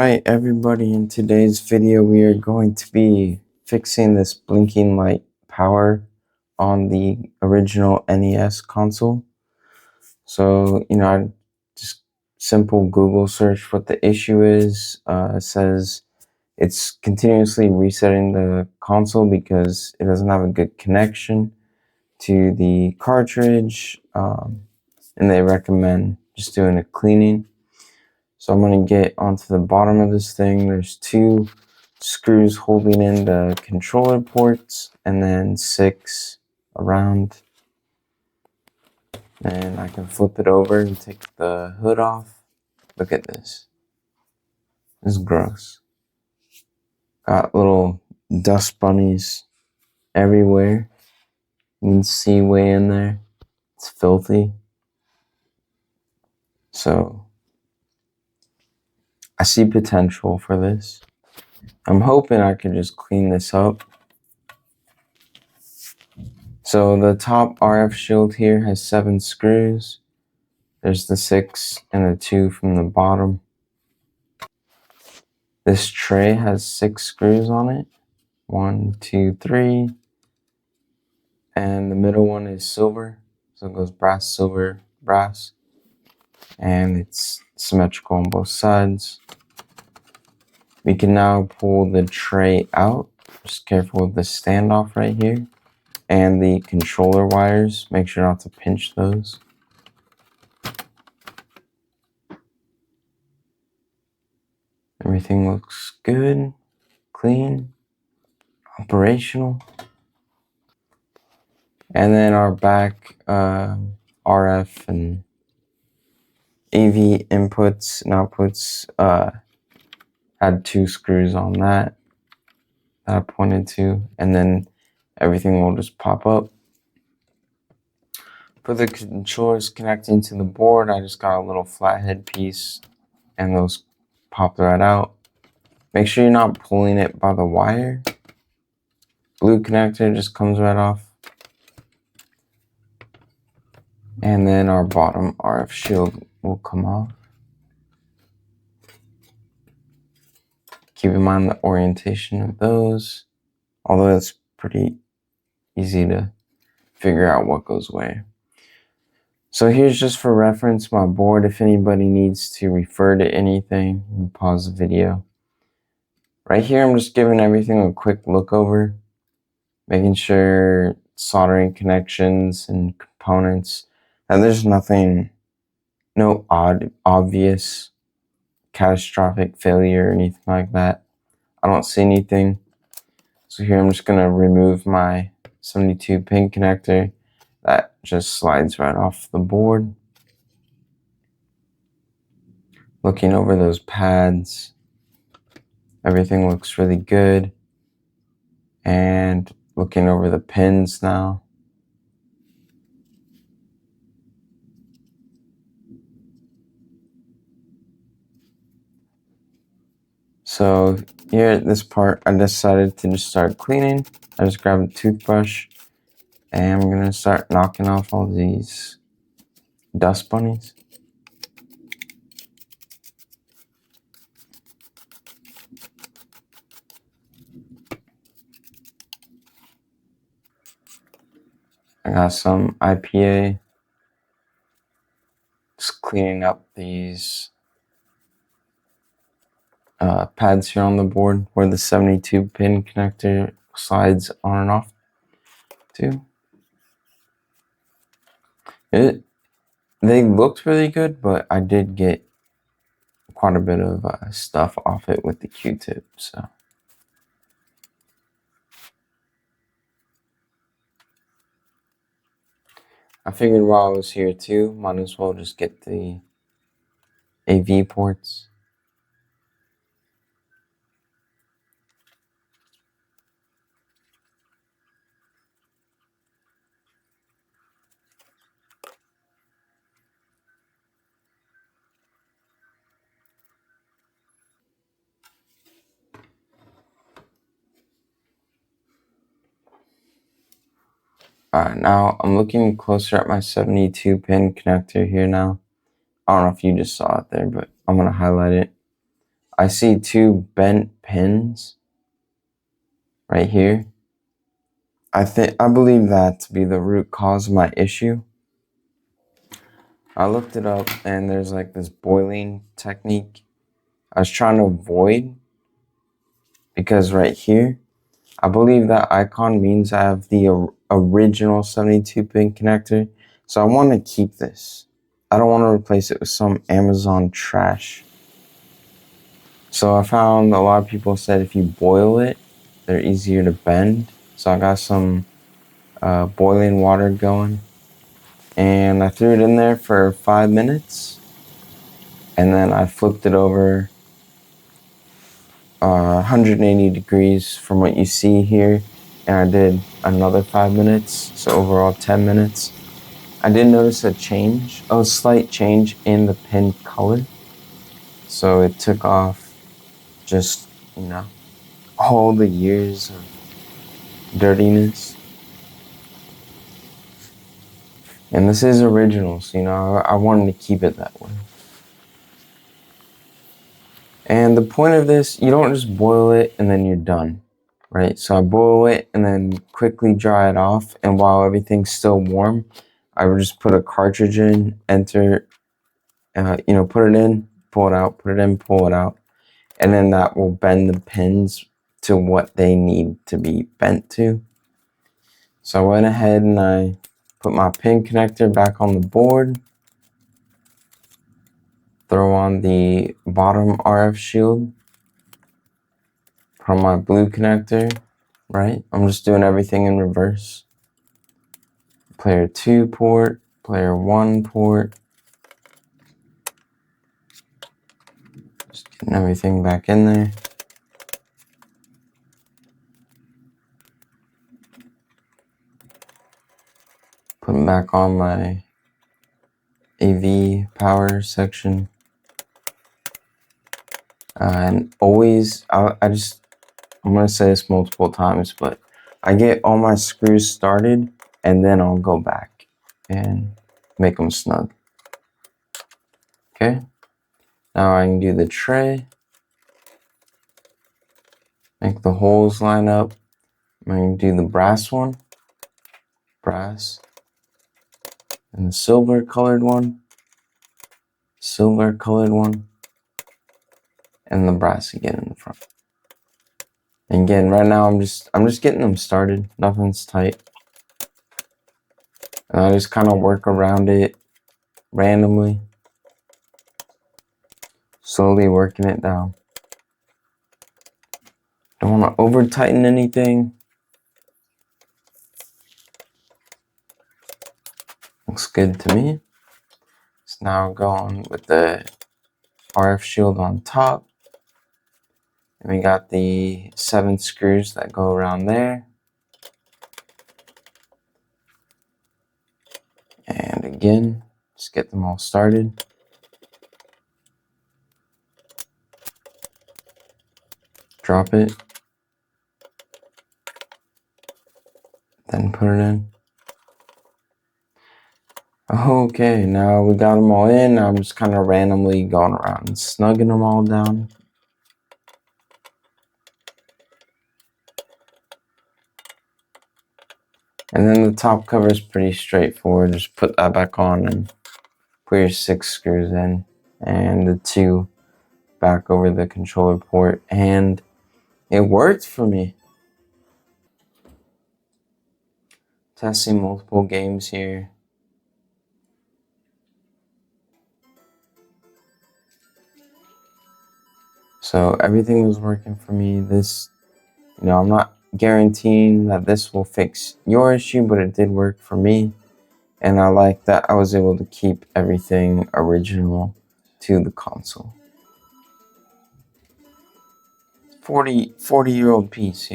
Alright everybody, in today's video we are going to be fixing this blinking light power on the original NES console. So, I just simple Google search what the issue is. It says it's continuously resetting the console because it doesn't have a good connection to the cartridge, and they recommend just doing a cleaning. So I'm going to get onto the bottom of this thing. There's 2 screws holding in the controller ports and then 6 around. And I can flip it over and take the hood off. Look at this. This is gross. Got little dust bunnies everywhere. You can see way in there. It's filthy. So I see potential for this. I'm hoping I can just clean this up. So the top RF shield here has 7 screws. There's the 6 and the 2 from the bottom. This tray has 6 screws on it. 1, 2, 3. And the middle one is silver. So it goes brass, silver, brass. And it's symmetrical on both sides. We can now pull the tray out. Just careful with the standoff right here. And the controller wires. Make sure not to pinch those. Everything looks good, clean, operational. And then our back RF and AV inputs and outputs had 2 screws on that I pointed to, and then everything will just pop up. For the controllers connecting to the board, I just got a little flathead piece and those popped right out. Make sure you're not pulling it by the wire. Blue connector just comes right off. And then our bottom RF shield will come off. Keep in mind the orientation of those, although it's pretty easy to figure out what goes where. So here's just for reference my board. If anybody needs to refer to anything, you can pause the video. Right here I'm just giving everything a quick look over, making sure soldering connections and components, and there's no obvious catastrophic failure or anything like that. I don't see anything. So here I'm just going to remove my 72 pin connector that just slides right off the board. Looking over those pads, everything looks really good. And looking over the pins now. So here at this part, I decided to just start cleaning. I just grabbed a toothbrush and I'm going to start knocking off all these dust bunnies. I got some IPA. Just cleaning up these pads here on the board where the 72 pin connector slides on and off to. They looked really good, but I did get quite a bit of stuff off it with the Q-tip, so. I figured while I was here too, might as well just get the AV ports. Alright, now I'm looking closer at my 72 pin connector here now. I don't know if you just saw it there, but I'm going to highlight it. I see 2 bent pins right here. I believe that to be the root cause of my issue. I looked it up and there's like this boiling technique I was trying to avoid, because right here, I believe that icon means I have the original 72 pin connector. So I want to keep this. I don't want to replace it with some Amazon trash. So I found a lot of people said if you boil it, they're easier to bend. So I got some boiling water going, and I threw it in there for 5 minutes, and then I flipped it over 180 degrees from what you see here, and I did another 5 minutes, so overall 10 minutes. I did notice a slight change in the pin color. So it took off just, all the years of dirtiness. And this is original, so I wanted to keep it that way. And the point of this, you don't just boil it and then you're done, right? So I boil it and then quickly dry it off, and while everything's still warm, I would just put a cartridge in, enter, put it in, pull it out, put it in, pull it out, and then that will bend the pins to what they need to be bent to. So I went ahead and I put my pin connector back on the board, throw on the bottom RF shield, put on my blue connector, right? I'm just doing everything in reverse. Player 2 port, player 1 port. Just getting everything back in there. Putting back on my AV power section. And always, I'm going to say this multiple times, but I get all my screws started and then I'll go back and make them snug. Okay, now I can do the tray, make the holes line up. I'm going to do the brass one, and the silver colored one, and the brass again in the front. And again, right now I'm just getting them started. Nothing's tight. And I just kind of work around it randomly, slowly working it down. Don't want to over tighten anything. Looks good to me. So now going with the RF shield on top. And we got the 7 screws that go around there. And again, just get them all started. Drop it. Then put it in. Okay, now we got them all in. I'm just kind of randomly going around and snugging them all down. And then the top cover is pretty straightforward. Just put that back on and put your 6 screws in and the 2 back over the controller port. And it worked for me. Testing multiple games here. So everything was working for me. This, I'm not guaranteeing that this will fix your issue, but it did work for me. And I like that I was able to keep everything original to the console. 40-year-old piece,